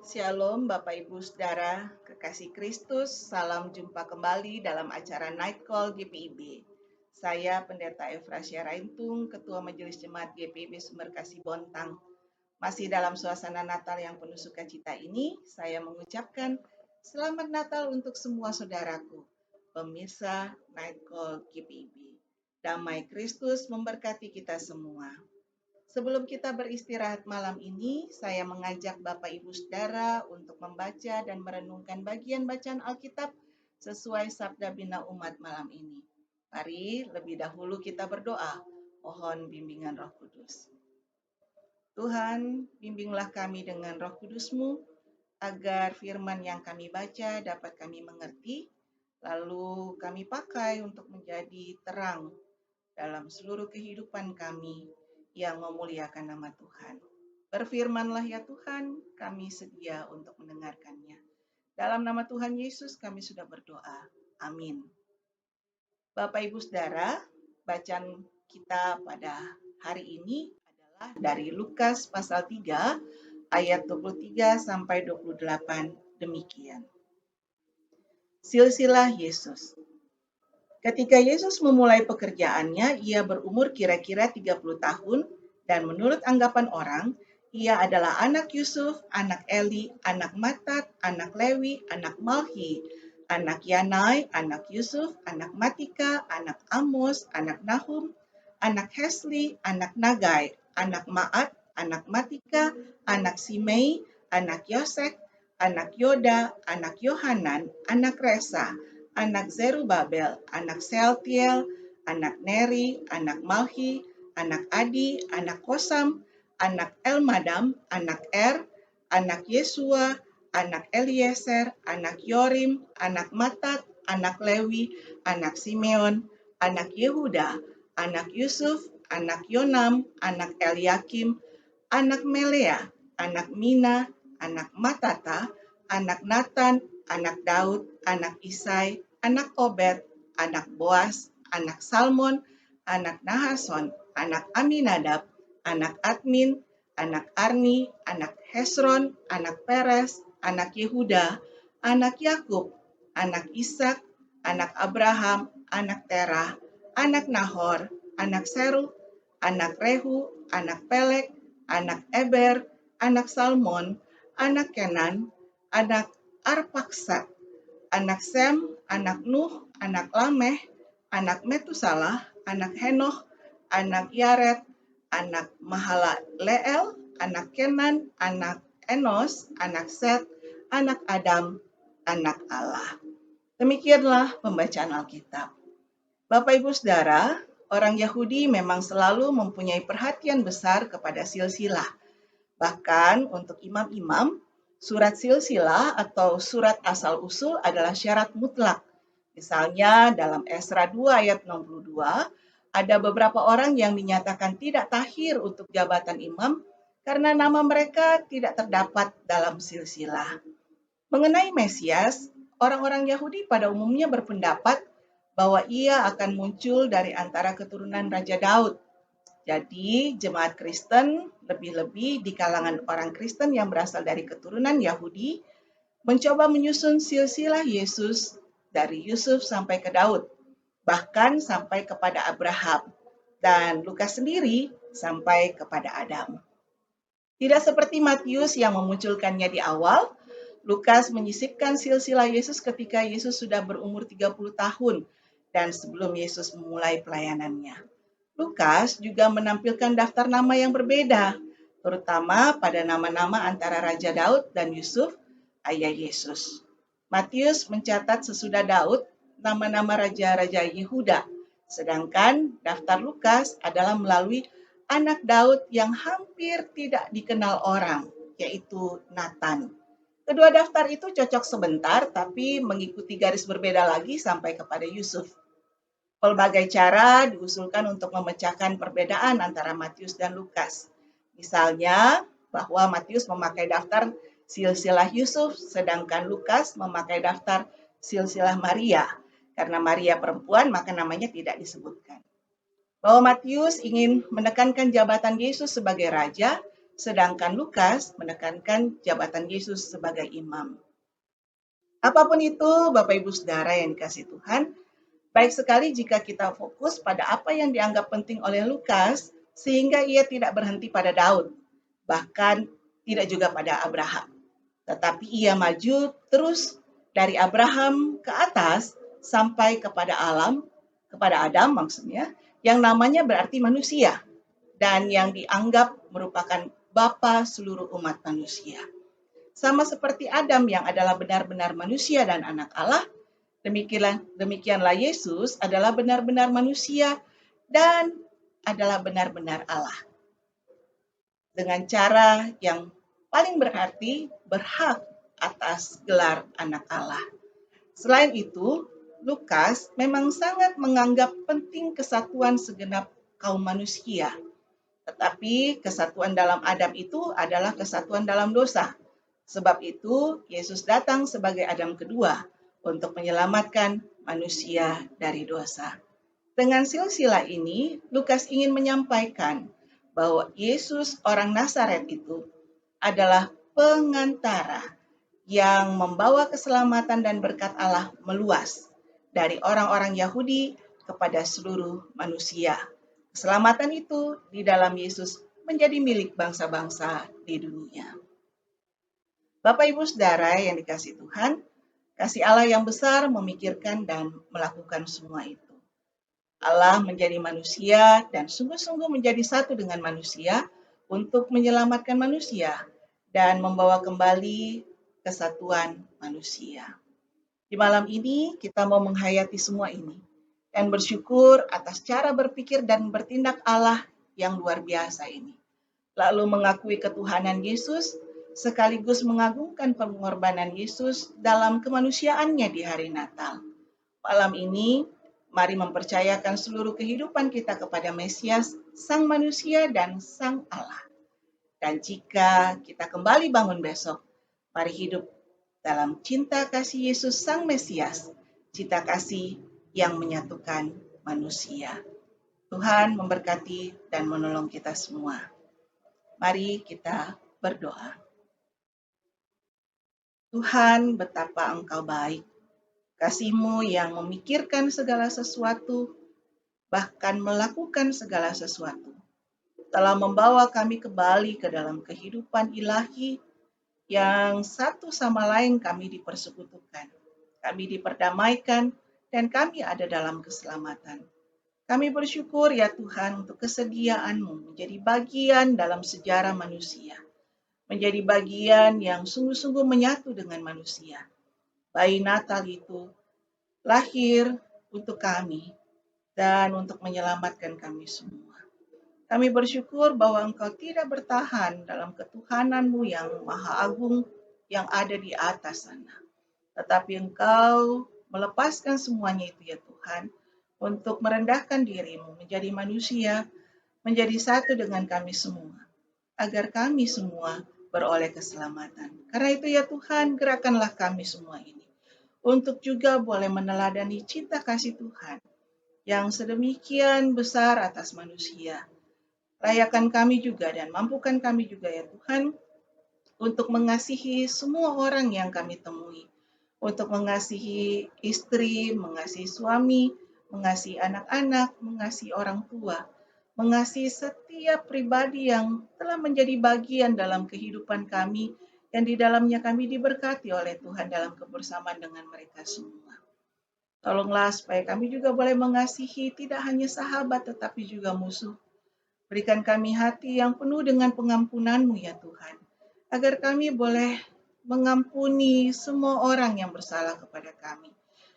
Shalom Bapak Ibu Saudara, kekasih Kristus, salam jumpa kembali dalam acara Night Call GPIB. Saya Pendeta Efrasya Raintung, Ketua Majelis Jemaat GPIB Sumberkasih Bontang. Masih dalam suasana Natal yang penuh sukacita ini, saya mengucapkan Selamat Natal untuk semua saudaraku, pemirsa Night Call GPIB. Damai Kristus memberkati kita semua. Sebelum kita beristirahat malam ini, saya mengajak Bapak Ibu Saudara untuk membaca dan merenungkan bagian bacaan Alkitab sesuai Sabda Bina Umat malam ini. Mari lebih dahulu kita berdoa, mohon bimbingan Roh Kudus. Tuhan, bimbinglah kami dengan Roh Kudus-Mu, agar firman yang kami baca dapat kami mengerti, lalu kami pakai untuk menjadi terang dalam seluruh kehidupan kami yang memuliakan nama Tuhan. Berfirmanlah ya Tuhan, kami sedia untuk mendengarkannya. Dalam nama Tuhan Yesus kami sudah berdoa. Amin. Bapak Ibu Saudara, bacaan kita pada hari ini adalah dari Lukas pasal 3 ayat 23 sampai 28 demikian. Silsilah Yesus. Ketika Yesus memulai pekerjaannya, ia berumur kira-kira 30 tahun dan menurut anggapan orang, ia adalah anak Yusuf, anak Eli, anak Matat, anak Lewi, anak Malhi, anak Yanai, anak Yusuf, anak Matika, anak Amos, anak Nahum, anak Hesli, anak Nagai, anak Maat, anak Matika, anak Simei, anak Yosek, anak Yoda, anak Yohanan, anak Resa, anak Zerubabel, anak Sealtiel, anak Neri, anak Malhi, anak Adi, anak Kosam, anak Elmadam, anak anak Yesua, anak Eliezer, anak Yorim, anak Matat, anak Lewi, anak Simeon, anak Yehuda, anak Yusuf, anak Yonam, anak Eliakim, anak Melea, anak Mina, anak Matata, anak Natan, anak Daud, anak Isai, anak Obed, anak Boas, anak Salmon, anak Nahason, anak Aminadab, anak Admin, anak Arni, anak Hesron, anak Peres, anak Yehuda, anak Yakub, anak Ishak, anak Abraham, anak Terah, anak Nahor, anak Serug, anak Rehu, anak Pelek, anak Eber, anak Salmon, anak Kenan, anak Arpaksad, anak Sem, anak Nuh, anak Lameh, anak Metusalah, anak Henoch, anak Yared, anak Mahalaleel, anak Kenan, anak Enos, anak Set, anak Adam, anak Allah. Demikianlah pembacaan Alkitab. Bapak Ibu Saudara, orang Yahudi memang selalu mempunyai perhatian besar kepada silsilah. Bahkan untuk imam-imam, surat silsilah atau surat asal-usul adalah syarat mutlak. Misalnya dalam Esra 2 ayat 62, ada beberapa orang yang dinyatakan tidak tahir untuk jabatan imam karena nama mereka tidak terdapat dalam silsilah. Mengenai Mesias, orang-orang Yahudi pada umumnya berpendapat bahwa ia akan muncul dari antara keturunan Raja Daud. Jadi, jemaat Kristen, lebih-lebih di kalangan orang Kristen yang berasal dari keturunan Yahudi, mencoba menyusun silsilah Yesus dari Yusuf sampai ke Daud, bahkan sampai kepada Abraham, dan Lukas sendiri sampai kepada Adam. Tidak seperti Matius yang memunculkannya di awal, Lukas menyisipkan silsilah Yesus ketika Yesus sudah berumur 30 tahun dan sebelum Yesus memulai pelayanannya. Lukas juga menampilkan daftar nama yang berbeda, terutama pada nama-nama antara Raja Daud dan Yusuf, ayah Yesus. Matius mencatat sesudah Daud nama-nama raja-raja Yehuda, sedangkan daftar Lukas adalah melalui anak Daud yang hampir tidak dikenal orang, yaitu Natan. Kedua daftar itu cocok sebentar, tapi mengikuti garis berbeda lagi sampai kepada Yusuf. Pelbagai cara diusulkan untuk memecahkan perbedaan antara Matius dan Lukas. Misalnya, bahwa Matius memakai daftar silsilah Yusuf, sedangkan Lukas memakai daftar silsilah Maria. Karena Maria perempuan, maka namanya tidak disebutkan. Bahwa Matius ingin menekankan jabatan Yesus sebagai raja, sedangkan Lukas menekankan jabatan Yesus sebagai imam. Apapun itu, Bapak Ibu Saudara yang dikasihi Tuhan, baik sekali jika kita fokus pada apa yang dianggap penting oleh Lukas, sehingga ia tidak berhenti pada Daud, bahkan tidak juga pada Abraham. Tetapi ia maju terus dari Abraham ke atas sampai kepada kepada Adam maksudnya, yang namanya berarti manusia dan yang dianggap merupakan bapa seluruh umat manusia. Sama seperti Adam yang adalah benar-benar manusia dan anak Allah, demikianlah Yesus adalah benar-benar manusia dan adalah benar-benar Allah. Dengan cara yang paling berarti berhak atas gelar anak Allah. Selain itu, Lukas memang sangat menganggap penting kesatuan segenap kaum manusia. Tetapi kesatuan dalam Adam itu adalah kesatuan dalam dosa. Sebab itu, Yesus datang sebagai Adam kedua untuk menyelamatkan manusia dari dosa. Dengan silsilah ini, Lukas ingin menyampaikan bahwa Yesus orang Nazaret itu adalah pengantara yang membawa keselamatan dan berkat Allah meluas dari orang-orang Yahudi kepada seluruh manusia. Keselamatan itu di dalam Yesus menjadi milik bangsa-bangsa di dunia. Bapak Ibu Saudara yang dikasihi Tuhan, kasih Allah yang besar memikirkan dan melakukan semua itu. Allah menjadi manusia dan sungguh-sungguh menjadi satu dengan manusia untuk menyelamatkan manusia dan membawa kembali kesatuan manusia. Di malam ini kita mau menghayati semua ini dan bersyukur atas cara berpikir dan bertindak Allah yang luar biasa ini. Lalu mengakui ketuhanan Yesus sekaligus mengagungkan pengorbanan Yesus dalam kemanusiaannya di hari Natal. Malam ini mari mempercayakan seluruh kehidupan kita kepada Mesias, Sang Manusia dan Sang Allah. Dan jika kita kembali bangun besok, mari hidup dalam cinta kasih Yesus Sang Mesias, cinta kasih yang menyatukan manusia. Tuhan memberkati dan menolong kita semua. Mari kita berdoa. Tuhan, betapa Engkau baik. Kasih-Mu yang memikirkan segala sesuatu, bahkan melakukan segala sesuatu, telah membawa kami kembali ke dalam kehidupan ilahi yang satu sama lain kami dipersekutukan, kami diperdamaikan, dan kami ada dalam keselamatan. Kami bersyukur ya Tuhan untuk kesediaan-Mu menjadi bagian dalam sejarah manusia, menjadi bagian yang sungguh-sungguh menyatu dengan manusia. Bayi Natal itu lahir untuk kami dan untuk menyelamatkan kami semua. Kami bersyukur bahwa Engkau tidak bertahan dalam ketuhanan-Mu yang maha agung yang ada di atas sana. Tetapi Engkau melepaskan semuanya itu ya Tuhan, untuk merendahkan diri-Mu menjadi manusia, menjadi satu dengan kami semua, agar kami semua beroleh keselamatan. Karena itu ya Tuhan, gerakanlah kami semua ini, untuk juga boleh meneladani cinta kasih Tuhan, yang sedemikian besar atas manusia. Layakan kami juga dan mampukan kami juga ya Tuhan, untuk mengasihi semua orang yang kami temui, untuk mengasihi istri, mengasihi suami, mengasihi anak-anak, mengasihi orang tua, mengasihi setiap pribadi yang telah menjadi bagian dalam kehidupan kami, yang di dalamnya kami diberkati oleh Tuhan dalam kebersamaan dengan mereka semua. Tolonglah supaya kami juga boleh mengasihi tidak hanya sahabat tetapi juga musuh. Berikan kami hati yang penuh dengan pengampunan-Mu ya Tuhan, agar kami boleh mengampuni semua orang yang bersalah kepada kami.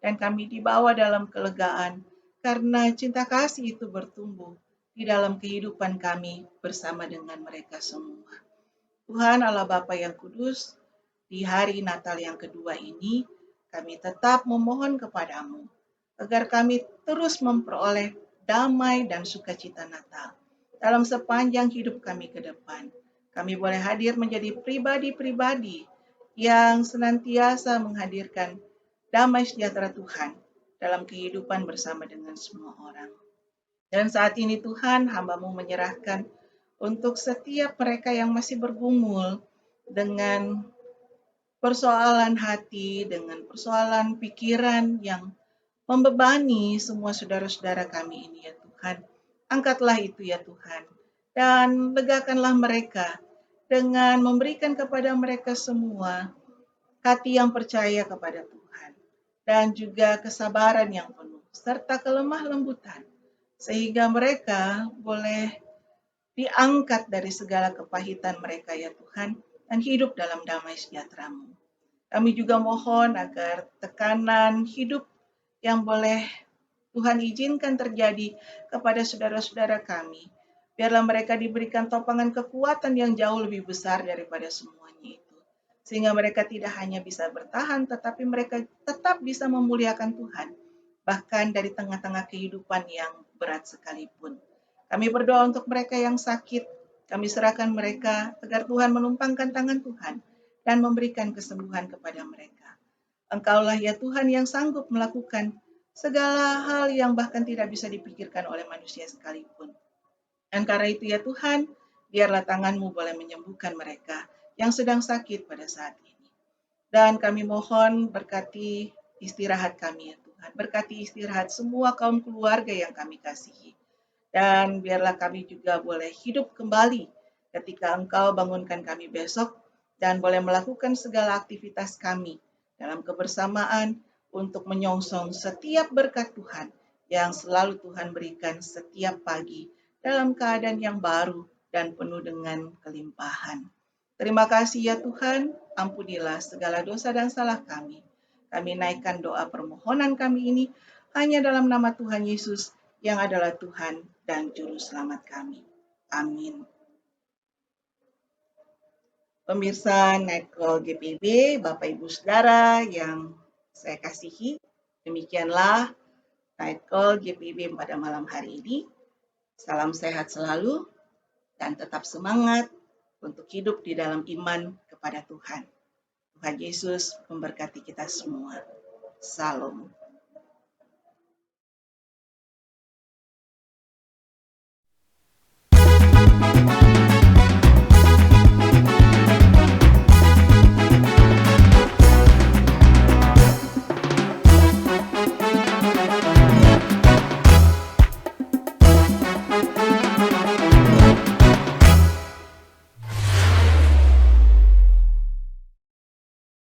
Dan kami dibawa dalam kelegaan, karena cinta kasih itu bertumbuh di dalam kehidupan kami bersama dengan mereka semua. Tuhan Allah Bapa yang kudus, di hari Natal yang kedua ini, kami tetap memohon kepadamu, agar kami terus memperoleh damai dan sukacita Natal dalam sepanjang hidup kami ke depan. Kami boleh hadir menjadi pribadi-pribadi yang senantiasa menghadirkan damai sejahtera Tuhan dalam kehidupan bersama dengan semua orang. Dan saat ini Tuhan, hamba-Mu menyerahkan untuk setiap mereka yang masih bergumul dengan persoalan hati, dengan persoalan pikiran yang membebani semua saudara-saudara kami ini ya Tuhan. Angkatlah itu ya Tuhan. Dan legakanlah mereka dengan memberikan kepada mereka semua hati yang percaya kepada Tuhan. Dan juga kesabaran yang penuh, serta kelemah lembutan. Sehingga mereka boleh diangkat dari segala kepahitan mereka ya Tuhan. Dan hidup dalam damai sejahtera-Mu. Kami juga mohon agar tekanan hidup yang boleh Tuhan izinkan terjadi kepada saudara-saudara kami. Biarlah mereka diberikan topangan kekuatan yang jauh lebih besar daripada semuanya itu. Sehingga mereka tidak hanya bisa bertahan, tetapi mereka tetap bisa memuliakan Tuhan. Bahkan dari tengah-tengah kehidupan yang berat sekalipun. Kami berdoa untuk mereka yang sakit. Kami serahkan mereka agar Tuhan menumpangkan tangan Tuhan dan memberikan kesembuhan kepada mereka. Engkaulah ya Tuhan yang sanggup melakukan segala hal yang bahkan tidak bisa dipikirkan oleh manusia sekalipun. Dan karena itu ya Tuhan, biarlah tangan-Mu boleh menyembuhkan mereka yang sedang sakit pada saat ini. Dan kami mohon berkati istirahat kami ya Tuhan. Berkati istirahat semua kaum keluarga yang kami kasihi. Dan biarlah kami juga boleh hidup kembali ketika Engkau bangunkan kami besok dan boleh melakukan segala aktivitas kami dalam kebersamaan untuk menyongsong setiap berkat Tuhan yang selalu Tuhan berikan setiap pagi dalam keadaan yang baru dan penuh dengan kelimpahan. Terima kasih ya Tuhan, ampunilah segala dosa dan salah kami. Kami naikkan doa permohonan kami ini hanya dalam nama Tuhan Yesus yang adalah Tuhan dan Juru Selamat kami. Amin. Pemirsa Nightcall GPB, Bapak Ibu Saudara yang saya kasihi, demikianlah Nightcall GPB pada malam hari ini. Salam sehat selalu dan tetap semangat untuk hidup di dalam iman kepada Tuhan. Tuhan Yesus memberkati kita semua. Salam.